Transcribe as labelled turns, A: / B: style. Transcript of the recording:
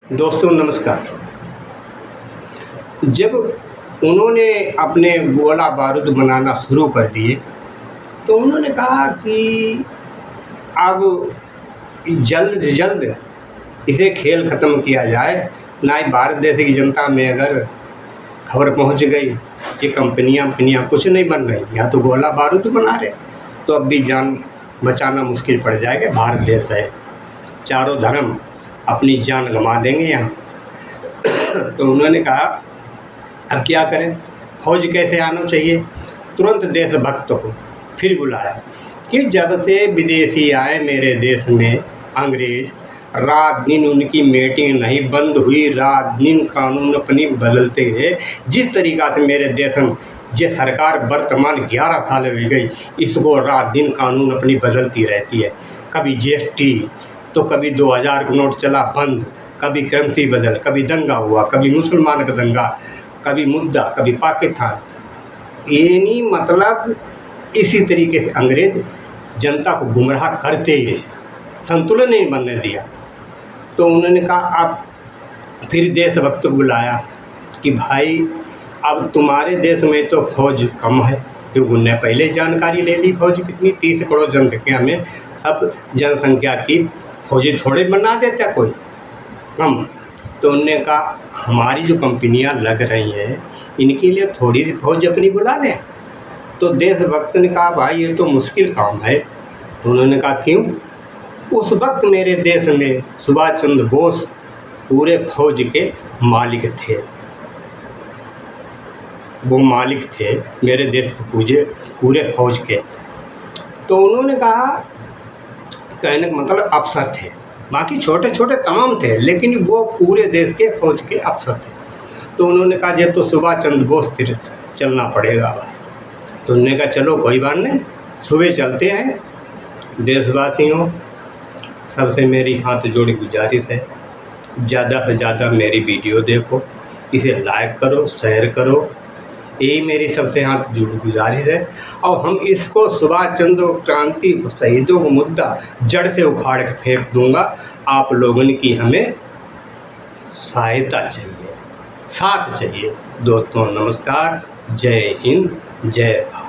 A: दोस्तों नमस्कार। जब उन्होंने अपने गोला बारूद बनाना शुरू कर दिए तो उन्होंने कहा कि अब जल्द से जल्द इसे खेल ख़त्म किया जाए। ना ही भारत देश की जनता में अगर खबर पहुंच गई कि कंपनियां कुछ नहीं बन रही, यहाँ तो गोला बारूद बना रहे, तो अब भी जान बचाना मुश्किल पड़ जाएगा। भारत देश है, चारों धर्म अपनी जान गंवा देंगे यहाँ। तो उन्होंने कहा अब क्या करें, फौज कैसे आना चाहिए। तुरंत देशभक्त को फिर बुलाया कि जब से विदेशी आए मेरे देश में अंग्रेज, रात दिन उनकी मीटिंग नहीं बंद हुई, रात दिन कानून अपनी बदलते गए। जिस तरीक़ा से मेरे देश में ये सरकार वर्तमान 11 साल हो गई, इसको रात दिन कानून अपनी बदलती रहती है। कभी GST तो कभी 2000 का नोट चला बंद, कभी करेंसी बदल, कभी दंगा हुआ, कभी मुसलमान का दंगा, कभी मुद्दा, कभी पाकिस्तान। यानी मतलब इसी तरीके से अंग्रेज जनता को गुमराह करते ही रहे, संतुलन नहीं बनने दिया। तो उन्होंने कहा अब फिर देशभक्त को बुलाया कि भाई अब तुम्हारे देश में तो फौज कम है, क्योंकि उनने पहले जानकारी ले ली फौज कितनी, 30 करोड़ जनसंख्या में सब जनसंख्या की फौजी थोड़े बना देता कोई कम। तो उन्होंने कहा हमारी जो कंपनियां लग रही हैं इनके लिए थोड़ी सी फौज अपनी बुला लें। तो देशभक्त ने कहा भाई ये तो मुश्किल काम है। तो उन्होंने कहा क्यों। उस वक्त मेरे देश में सुभाष चंद्र बोस पूरे फौज के मालिक थे, वो मालिक थे मेरे देश के पूरे फौज के। तो उन्होंने कहा, कहने का मतलब अफसर थे, बाकी छोटे छोटे तमाम थे, लेकिन वो पूरे देश के फौज के अफसर थे। तो उन्होंने कहा जब तो सुभाष चंद्र बोस चलना पड़ेगा भाई। तो उन्होंने कहा चलो कोई बात नहीं, सुबह चलते हैं। देशवासियों सबसे मेरी हाथ जोड़ी गुजारिश है, ज़्यादा से ज़्यादा मेरी वीडियो देखो, इसे लाइक करो, शेयर करो, यही मेरी सबसे हाथ जोड़ी गुजारिश है। और हम इसको सुभाष चंद्र क्रांति शहीदों को मुद्दा जड़ से उखाड़ के फेंक दूंगा। आप लोगों की हमें सहायता चाहिए, साथ चाहिए। दोस्तों नमस्कार, जय हिंद, जय भारत।